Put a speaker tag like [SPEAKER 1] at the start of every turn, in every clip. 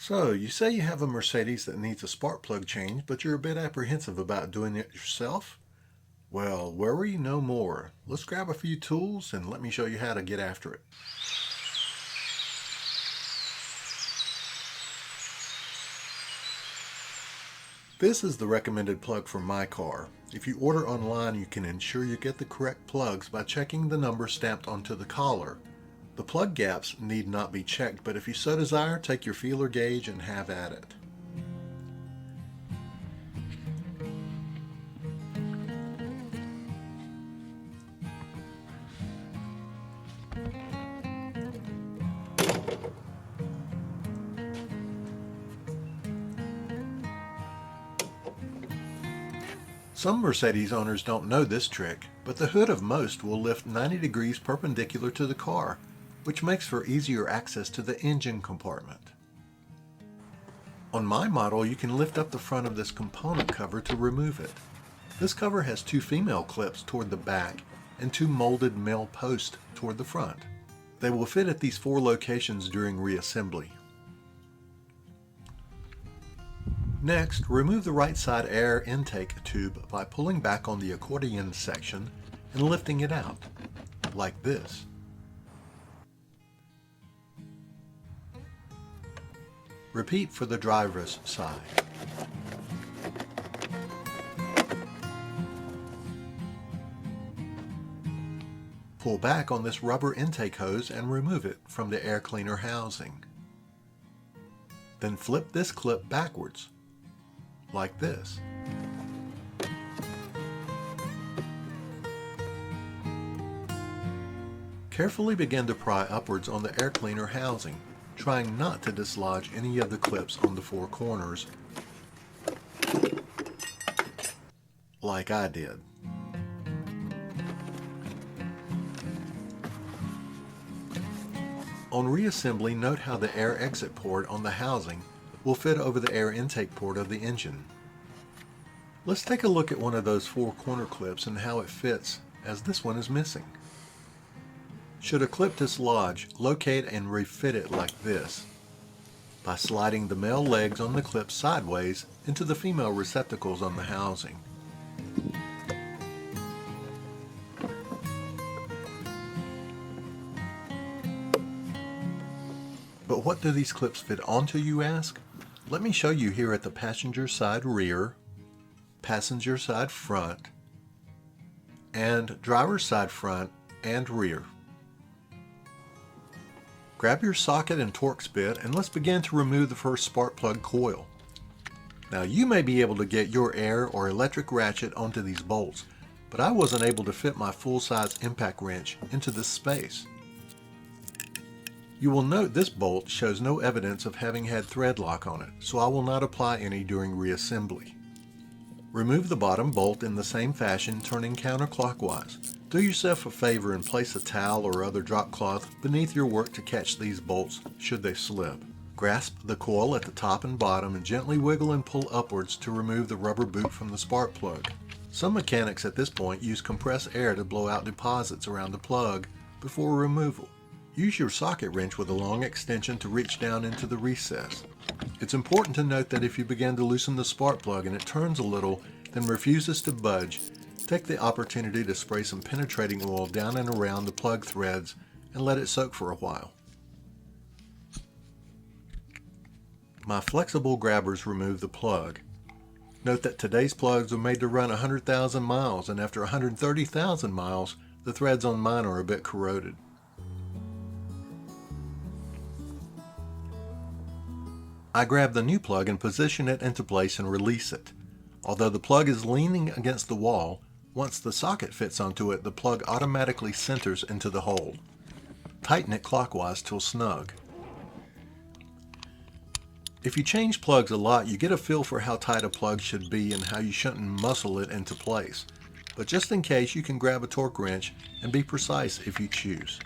[SPEAKER 1] So, you say you have a Mercedes that needs a spark plug change, but you're a bit apprehensive about doing it yourself? Well, worry no more. Let's grab a few tools and let me show you how to get after it. This is the recommended plug for my car. If you order online, you can ensure you get the correct plugs by checking the number stamped onto the collar. The plug gaps need not be checked, but if you so desire, take your feeler gauge and have at it. Some Mercedes owners don't know this trick, but the hood of most will lift 90 degrees perpendicular to the car, which makes for easier access to the engine compartment. On my model, you can lift up the front of this component cover to remove it. This cover has two female clips toward the back and two molded male posts toward the front. They will fit at these four locations during reassembly. Next, remove the right side air intake tube by pulling back on the accordion section and lifting it out, like this. Repeat for the driver's side. Pull back on this rubber intake hose and remove it from the air cleaner housing. Then flip this clip backwards, like this. Carefully begin to pry upwards on the air cleaner housing, trying not to dislodge any of the clips on the four corners, like I did. On reassembly, note how the air exit port on the housing will fit over the air intake port of the engine. Let's take a look at one of those four corner clips and how it fits, as this one is missing. Should a clip dislodge, locate and refit it like this, by sliding the male legs on the clip sideways into the female receptacles on the housing. But what do these clips fit onto, you ask? Let me show you here at the passenger side rear, passenger side front, and driver's side front and rear. Grab your socket and Torx bit and let's begin to remove the first spark plug coil. Now you may be able to get your air or electric ratchet onto these bolts, but I wasn't able to fit my full-size impact wrench into this space. You will note this bolt shows no evidence of having had thread lock on it, so I will not apply any during reassembly. Remove the bottom bolt in the same fashion, turning counterclockwise. Do yourself a favor and place a towel or other drop cloth beneath your work to catch these bolts should they slip. Grasp the coil at the top and bottom and gently wiggle and pull upwards to remove the rubber boot from the spark plug. Some mechanics at this point use compressed air to blow out deposits around the plug before removal. Use your socket wrench with a long extension to reach down into the recess. It's important to note that if you begin to loosen the spark plug and it turns a little, then refuses to budge, take the opportunity to spray some penetrating oil down and around the plug threads and let it soak for a while. My flexible grabbers remove the plug. Note that today's plugs are made to run 100,000 miles, and after 130,000 miles, the threads on mine are a bit corroded. I grab the new plug and position it into place and release it. Although the plug is leaning against the wall, once the socket fits onto it, the plug automatically centers into the hole. Tighten it clockwise till snug. If you change plugs a lot, you get a feel for how tight a plug should be and how you shouldn't muscle it into place. But just in case, you can grab a torque wrench and be precise if you choose.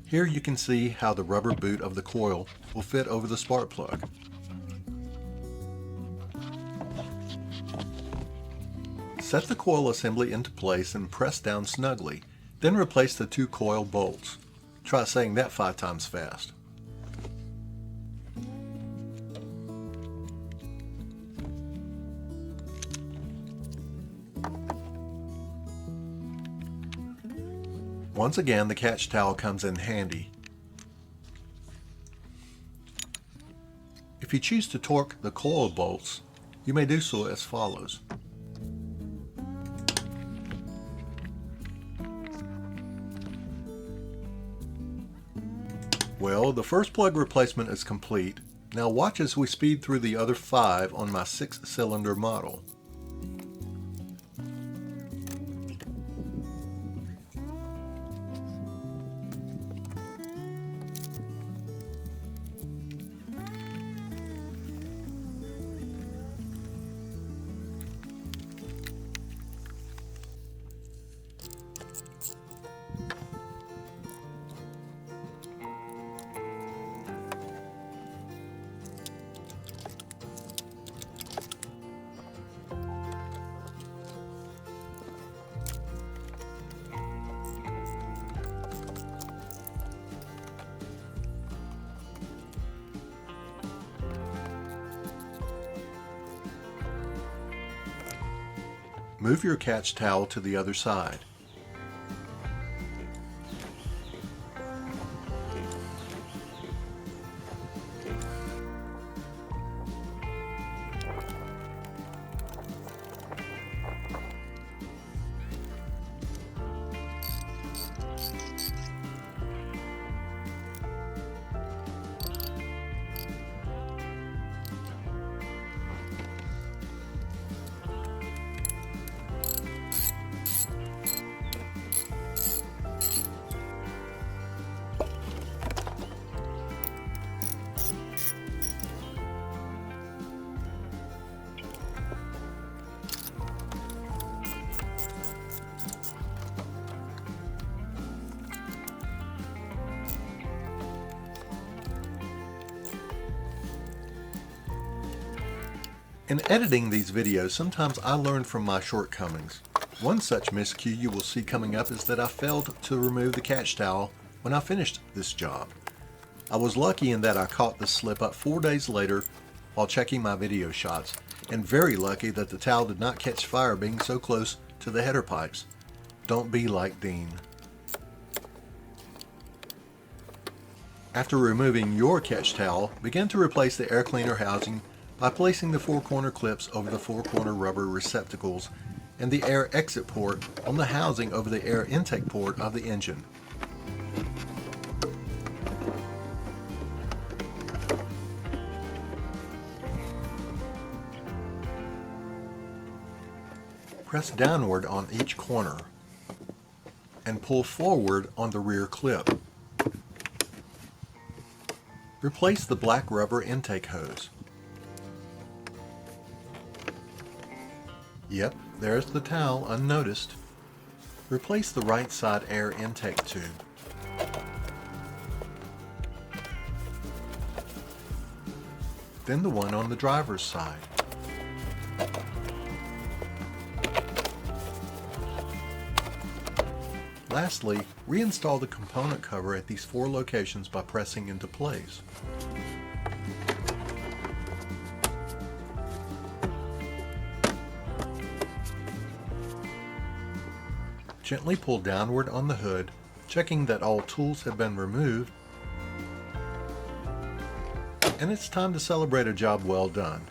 [SPEAKER 1] Here you can see how the rubber boot of the coil will fit over the spark plug. Set the coil assembly into place and press down snugly, then replace the 2 coil bolts. Try saying that 5 times fast. Once again, the catch towel comes in handy. If you choose to torque the coil bolts, you may do so as follows. Well, the first plug replacement is complete. Now watch as we speed through the other 5 on my 6-cylinder model. Move your catch towel to the other side. In editing these videos, sometimes I learn from my shortcomings. One such miscue you will see coming up is that I failed to remove the catch towel when I finished this job. I was lucky in that I caught this slip up 4 days later while checking my video shots, and very lucky that the towel did not catch fire being so close to the header pipes. Don't be like Dean. After removing your catch towel, begin to replace the air cleaner housing by placing the 4-corner clips over the 4-corner rubber receptacles and the air exit port on the housing over the air intake port of the engine. Press downward on each corner and pull forward on the rear clip. Replace the black rubber intake hose. Yep, there's the towel unnoticed. Replace the right side air intake tube. Then the one on the driver's side. Lastly, reinstall the component cover at these 4 locations by pressing into place. Gently pull downward on the hood, checking that all tools have been removed, and it's time to celebrate a job well done.